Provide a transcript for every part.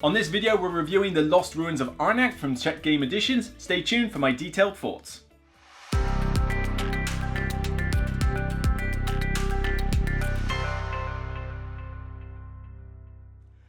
On this video, we're reviewing the Lost Ruins of Arnak from Czech Game Editions. Stay tuned for my detailed thoughts.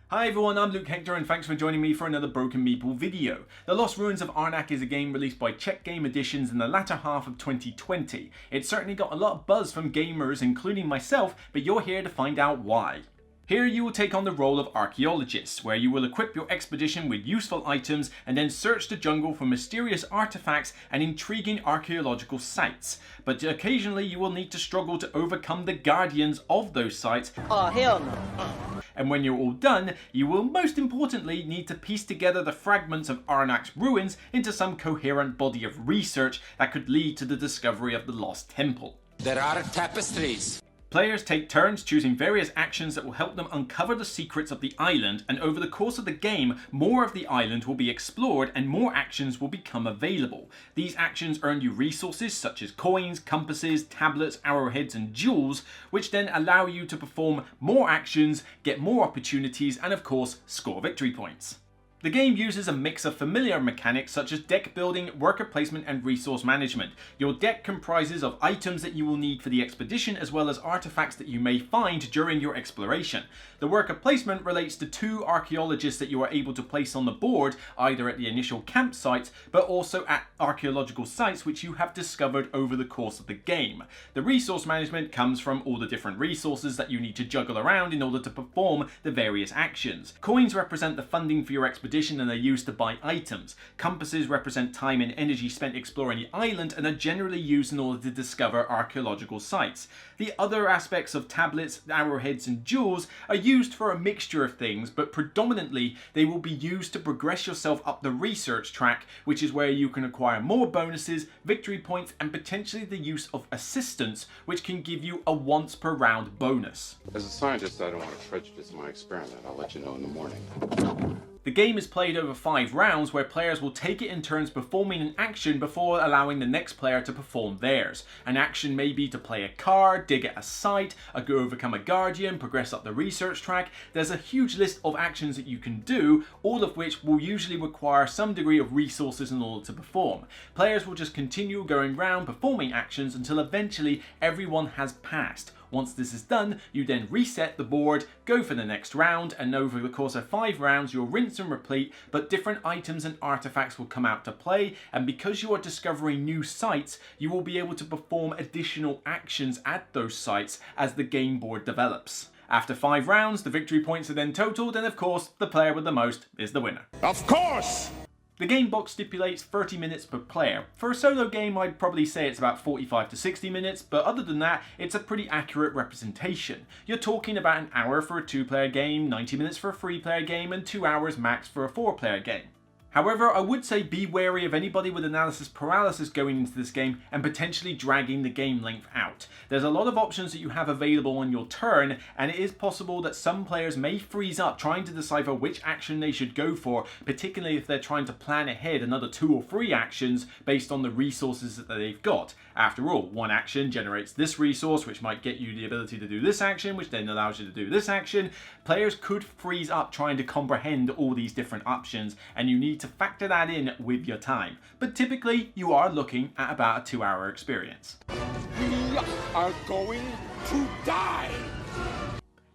Hi everyone, I'm Luke Hector and thanks for joining me for another Broken Meeple video. The Lost Ruins of Arnak is a game released by Czech Game Editions in the latter half of 2020. It certainly got a lot of buzz from gamers, including myself, but you're here to find out why. Here you will take on the role of archaeologist, where you will equip your expedition with useful items and then search the jungle for mysterious artifacts and intriguing archaeological sites. But occasionally you will need to struggle to overcome the guardians of those sites. Oh, hell no. And when you're all done, you will most importantly need to piece together the fragments of Arnak's ruins into some coherent body of research that could lead to the discovery of the lost temple. There are tapestries. Players take turns choosing various actions that will help them uncover the secrets of the island, and over the course of the game, more of the island will be explored and more actions will become available. These actions earn you resources such as coins, compasses, tablets, arrowheads and jewels, which then allow you to perform more actions, get more opportunities and of course score victory points. The game uses a mix of familiar mechanics such as deck building, worker placement and resource management. Your deck comprises of items that you will need for the expedition as well as artifacts that you may find during your exploration. The worker placement relates to 2 archaeologists that you are able to place on the board, either at the initial campsite but also at archaeological sites which you have discovered over the course of the game. The resource management comes from all the different resources that you need to juggle around in order to perform the various actions. Coins represent the funding for your expedition and are used to buy items. Compasses represent time and energy spent exploring the island and are generally used in order to discover archaeological sites. The other aspects of tablets, arrowheads and jewels are used for a mixture of things, but predominantly they will be used to progress yourself up the research track, which is where you can acquire more bonuses, victory points and potentially the use of assistance, which can give you a once per round bonus. As a scientist, I don't want to prejudice my experiment. I'll let you know in the morning. The game is played over 5 rounds where players will take it in turns performing an action before allowing the next player to perform theirs. An action may be to play a card, dig at a site, overcome a guardian, progress up the research track. There's a huge list of actions that you can do, all of which will usually require some degree of resources in order to perform. Players will just continue going round performing actions until eventually everyone has passed. Once this is done, you then reset the board, go for the next round, and over the course of 5 rounds you'll rinse and repeat, but different items and artifacts will come out to play, and because you are discovering new sites, you will be able to perform additional actions at those sites as the game board develops. After 5 rounds, the victory points are then totaled, and of course, the player with the most is the winner. Of course! The game box stipulates 30 minutes per player. For a solo game, I'd probably say it's about 45 to 60 minutes, but other than that, it's a pretty accurate representation. You're talking about an hour for a 2-player game, 90 minutes for a 3-player game, and 2 hours max for a 4-player game. However, I would say be wary of anybody with analysis paralysis going into this game and potentially dragging the game length out. There's a lot of options that you have available on your turn, and it is possible that some players may freeze up trying to decipher which action they should go for, particularly if they're trying to plan ahead another 2 or 3 actions based on the resources that they've got. After all, one action generates this resource, which might get you the ability to do this action, which then allows you to do this action. Players could freeze up trying to comprehend all these different options, and you need to factor that in with your time. But typically, you are looking at about a 2-hour experience. We are going to die!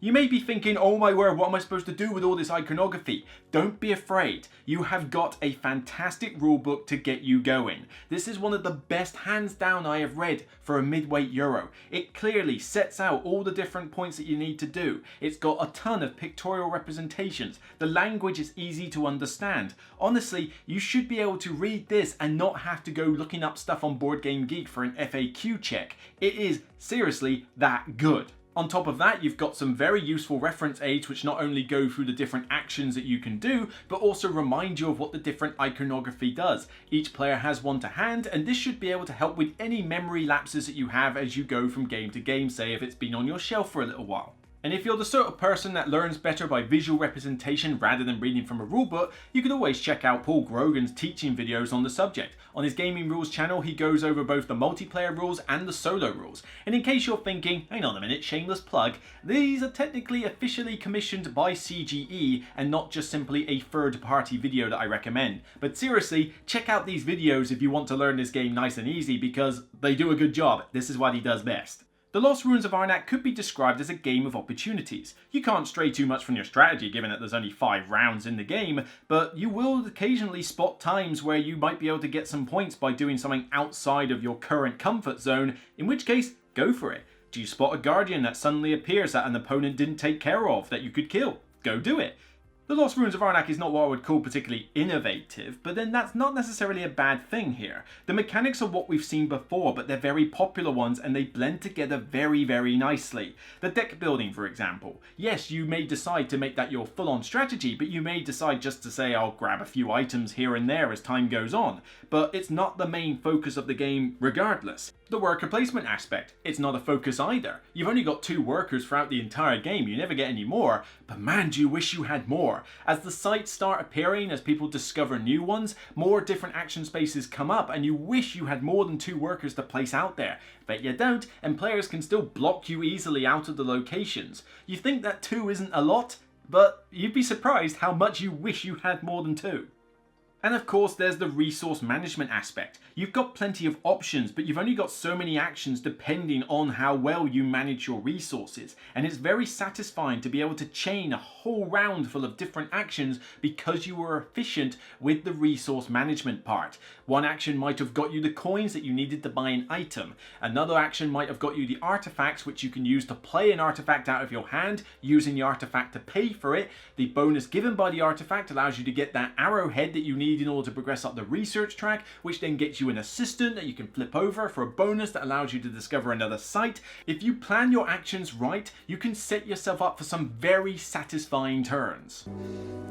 You may be thinking, oh my word, what am I supposed to do with all this iconography? Don't be afraid. You have got a fantastic rulebook to get you going. This is one of the best hands down I have read for a midweight Euro. It clearly sets out all the different points that you need to do. It's got a ton of pictorial representations. The language is easy to understand. Honestly, you should be able to read this and not have to go looking up stuff on Board Game Geek for an FAQ check. It is seriously that good. On top of that, you've got some very useful reference aids which not only go through the different actions that you can do, but also remind you of what the different iconography does. Each player has one to hand, and this should be able to help with any memory lapses that you have as you go from game to game, say if it's been on your shelf for a little while. And if you're the sort of person that learns better by visual representation rather than reading from a rulebook, you can always check out Paul Grogan's teaching videos on the subject. On his Gaming Rules channel, he goes over both the multiplayer rules and the solo rules. And in case you're thinking, hang on a minute, shameless plug, these are technically officially commissioned by CGE and not just simply a third-party video that I recommend. But seriously, check out these videos if you want to learn this game nice and easy because they do a good job. This is what he does best. The Lost Ruins of Arnak could be described as a game of opportunities. You can't stray too much from your strategy given that there's only 5 rounds in the game, but you will occasionally spot times where you might be able to get some points by doing something outside of your current comfort zone, in which case, go for it. Do you spot a guardian that suddenly appears that an opponent didn't take care of that you could kill? Go do it. The Lost Ruins of Arnak is not what I would call particularly innovative, but then that's not necessarily a bad thing here. The mechanics are what we've seen before, but they're very popular ones and they blend together very, very nicely. The deck building, for example. Yes, you may decide to make that your full-on strategy, but you may decide just to say, I'll grab a few items here and there as time goes on. But it's not the main focus of the game regardless. The worker placement aspect, it's not a focus either. You've only got 2 workers throughout the entire game, you never get any more, but man do you wish you had more. As the sites start appearing, as people discover new ones, more different action spaces come up and you wish you had more than 2 workers to place out there. But you don't, and players can still block you easily out of the locations. You think that 2 isn't a lot, but you'd be surprised how much you wish you had more than 2. And of course there's the resource management aspect. You've got plenty of options, but you've only got so many actions depending on how well you manage your resources. And it's very satisfying to be able to chain a whole round full of different actions because you were efficient with the resource management part. One action might have got you the coins that you needed to buy an item. Another action might have got you the artifacts which you can use to play an artifact out of your hand, using the artifact to pay for it. The bonus given by the artifact allows you to get that arrowhead that you need in order to progress up the research track, which then gets you an assistant that you can flip over for a bonus that allows you to discover another site. If you plan your actions right, you can set yourself up for some very satisfying turns.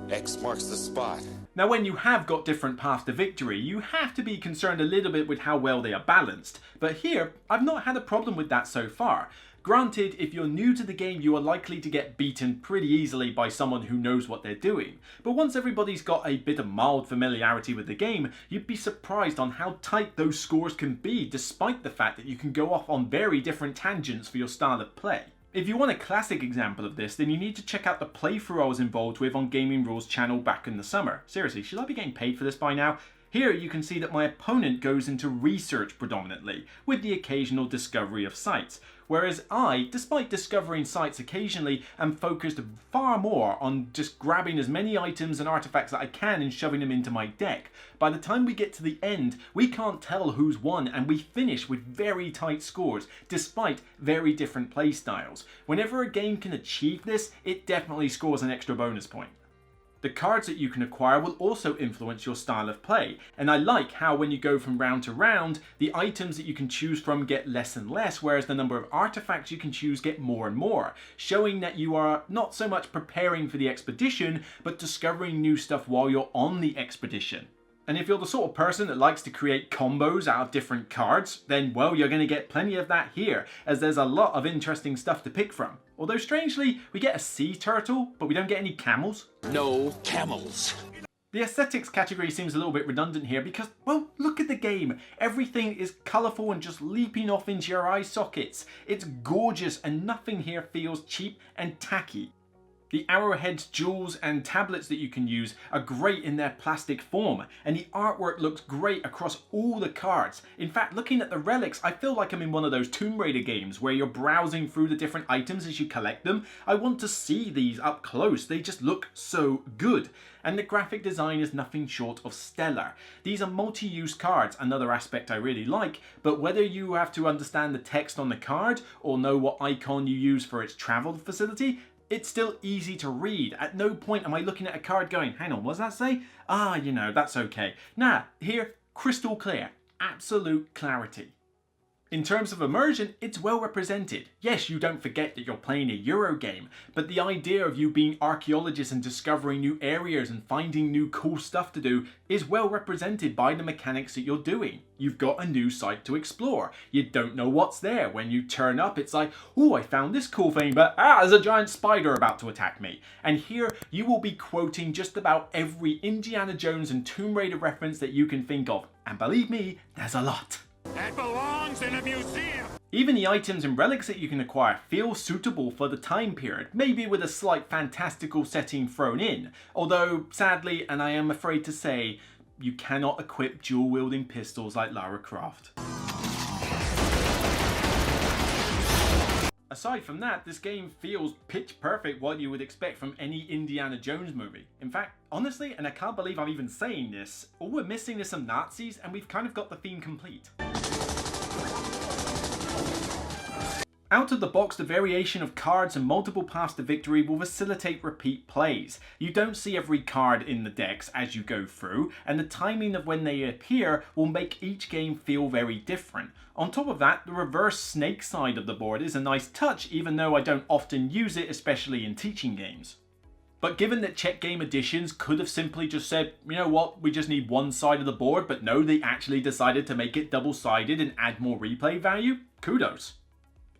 X marks the spot. Now when you have got different paths to victory, you have to be concerned a little bit with how well they are balanced. But here, I've not had a problem with that so far. Granted, if you're new to the game, you are likely to get beaten pretty easily by someone who knows what they're doing. But once everybody's got a bit of mild familiarity with the game, you'd be surprised on how tight those scores can be, despite the fact that you can go off on very different tangents for your style of play. If you want a classic example of this, then you need to check out the playthrough I was involved with on Gaming Rules channel back in the summer. Seriously, should I be getting paid for this by now? Here you can see that my opponent goes into research predominantly, with the occasional discovery of sites. Whereas I, despite discovering sites occasionally, am focused far more on just grabbing as many items and artifacts that I can and shoving them into my deck. By the time we get to the end, we can't tell who's won and we finish with very tight scores, despite very different playstyles. Whenever a game can achieve this, it definitely scores an extra bonus point. The cards that you can acquire will also influence your style of play, and I like how when you go from round to round, the items that you can choose from get less and less, whereas the number of artifacts you can choose get more and more, showing that you are not so much preparing for the expedition, but discovering new stuff while you're on the expedition. And if you're the sort of person that likes to create combos out of different cards, then well, you're going to get plenty of that here, as there's a lot of interesting stuff to pick from. Although strangely, we get a sea turtle, but we don't get any camels. No camels. The aesthetics category seems a little bit redundant here because, well, look at the game. Everything is colourful and just leaping off into your eye sockets. It's gorgeous and nothing here feels cheap and tacky. The arrowheads, jewels and tablets that you can use are great in their plastic form, and the artwork looks great across all the cards. In fact, looking at the relics, I feel like I'm in one of those Tomb Raider games where you're browsing through the different items as you collect them. I want to see these up close, they just look so good. And the graphic design is nothing short of stellar. These are multi-use cards, another aspect I really like, but whether you have to understand the text on the card or know what icon you use for its travel facility, it's still easy to read. At no point am I looking at a card going, hang on, what does that say? Ah, you know, that's okay. Nah, here, crystal clear. Absolute clarity. In terms of immersion, it's well represented. Yes, you don't forget that you're playing a Euro game, but the idea of you being archaeologists and discovering new areas and finding new cool stuff to do is well represented by the mechanics that you're doing. You've got a new site to explore. You don't know what's there. When you turn up, it's like, oh, I found this cool thing, but there's a giant spider about to attack me. And here, you will be quoting just about every Indiana Jones and Tomb Raider reference that you can think of. And believe me, there's a lot. That belongs in a museum. Even the items and relics that you can acquire feel suitable for the time period, maybe with a slight fantastical setting thrown in. Although, sadly, and I am afraid to say, you cannot equip dual-wielding pistols like Lara Croft. Aside from that, this game feels pitch perfect what you would expect from any Indiana Jones movie. In fact, honestly, and I can't believe I'm even saying this, all we're missing is some Nazis and we've kind of got the theme complete. Out of the box, the variation of cards and multiple paths to victory will facilitate repeat plays. You don't see every card in the decks as you go through, and the timing of when they appear will make each game feel very different. On top of that, the reverse snake side of the board is a nice touch, even though I don't often use it, especially in teaching games. But given that Czech Game Editions could have simply just said, you know what, we just need one side of the board, but no, they actually decided to make it double-sided and add more replay value, kudos.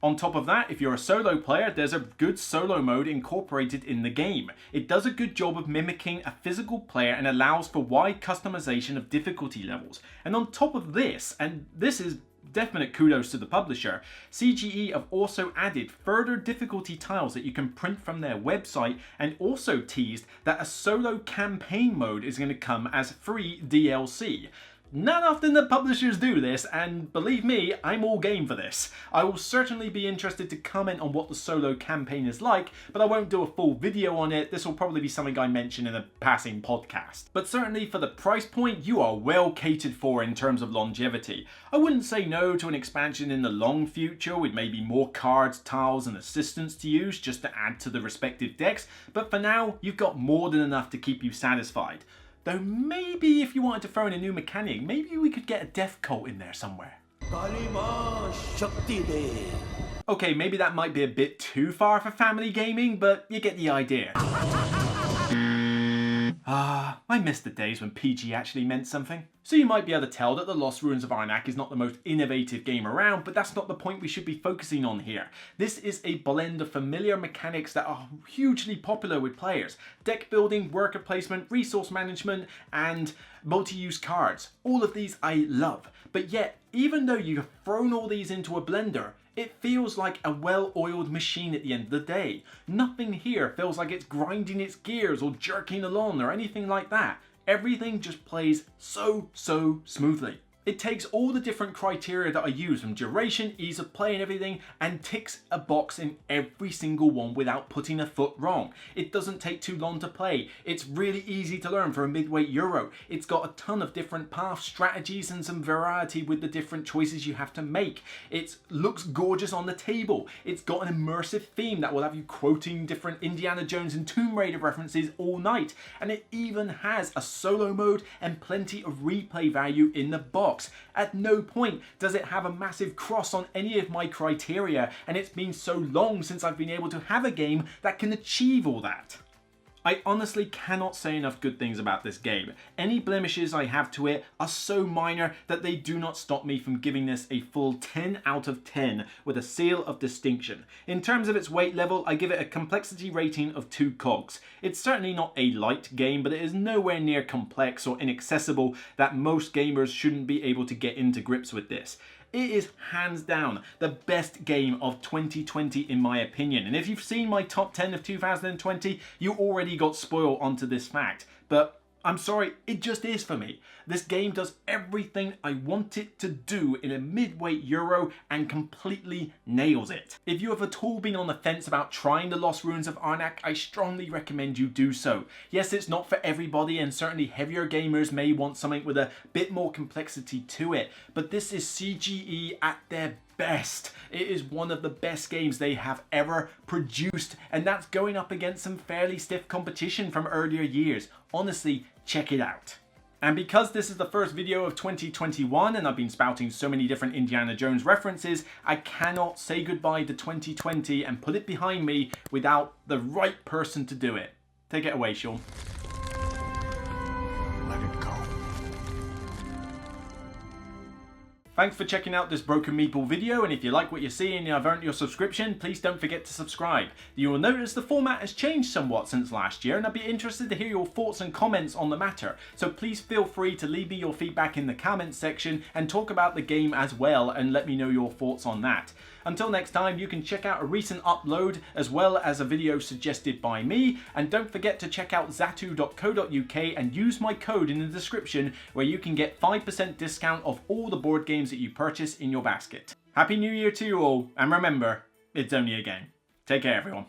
On top of that, if you're a solo player, there's a good solo mode incorporated in the game. It does a good job of mimicking a physical player and allows for wide customization of difficulty levels. And on top of this, and this is definite kudos to the publisher, CGE have also added further difficulty tiles that you can print from their website, and also teased that a solo campaign mode is going to come as free DLC. Not often the publishers do this, and believe me, I'm all game for this. I will certainly be interested to comment on what the solo campaign is like, but I won't do a full video on it. This will probably be something I mention in a passing podcast. But certainly for the price point, you are well catered for in terms of longevity. I wouldn't say no to an expansion in the long future with maybe more cards, tiles and assistants to use just to add to the respective decks, but for now, you've got more than enough to keep you satisfied. Though maybe if you wanted to throw in a new mechanic, maybe we could get a death cult in there somewhere. Okay, maybe that might be a bit too far for family gaming, but you get the idea. I miss the days when PG actually meant something. So you might be able to tell that The Lost Ruins of Arnak is not the most innovative game around, but that's not the point we should be focusing on here. This is a blend of familiar mechanics that are hugely popular with players. Deck building, worker placement, resource management, and multi-use cards. All of these I love. But yet, even though you've thrown all these into a blender, it feels like a well-oiled machine at the end of the day. Nothing here feels like it's grinding its gears or jerking along or anything like that. Everything just plays so smoothly. It takes all the different criteria that I use, from duration, ease of play and everything, and ticks a box in every single one without putting a foot wrong. It doesn't take too long to play. It's really easy to learn for a midweight Euro. It's got a ton of different path strategies and some variety with the different choices you have to make. It looks gorgeous on the table. It's got an immersive theme that will have you quoting different Indiana Jones and Tomb Raider references all night. And it even has a solo mode and plenty of replay value in the box. At no point does it have a massive cross on any of my criteria, and it's been so long since I've been able to have a game that can achieve all that. I honestly cannot say enough good things about this game. Any blemishes I have to it are so minor that they do not stop me from giving this a full 10 out of 10 with a seal of distinction. In terms of its weight level, I give it a complexity rating of 2 cogs. It's certainly not a light game, but it is nowhere near complex or inaccessible that most gamers shouldn't be able to get into grips with this. It is hands down the best game of 2020 in my opinion. And if you've seen my top 10 of 2020, you already got spoiled onto this fact. But I'm sorry, it just is for me. This game does everything I want it to do in a midweight Euro and completely nails it. If you have at all been on the fence about trying The Lost Ruins of Arnak, I strongly recommend you do so. Yes, it's not for everybody, and certainly heavier gamers may want something with a bit more complexity to it, but this is CGE at their best. It is one of the best games they have ever produced, and that's going up against some fairly stiff competition from earlier years. Honestly, check it out. And because this is the first video of 2021 and I've been spouting so many different Indiana Jones references, I cannot say goodbye to 2020 and put it behind me without the right person to do it. Take it away, Sean. Let it go. Thanks for checking out this Broken Meeple video, and if you like what you see and I've earned your subscription, please don't forget to subscribe. You will notice the format has changed somewhat since last year, and I'd be interested to hear your thoughts and comments on the matter, so please feel free to leave me your feedback in the comments section and talk about the game as well and let me know your thoughts on that. Until next time, you can check out a recent upload as well as a video suggested by me, and don't forget to check out zatu.co.uk and use my code in the description where you can get 5% discount off all the board games that you purchase in your basket. Happy New Year to you all, and remember, it's only a game. Take care everyone.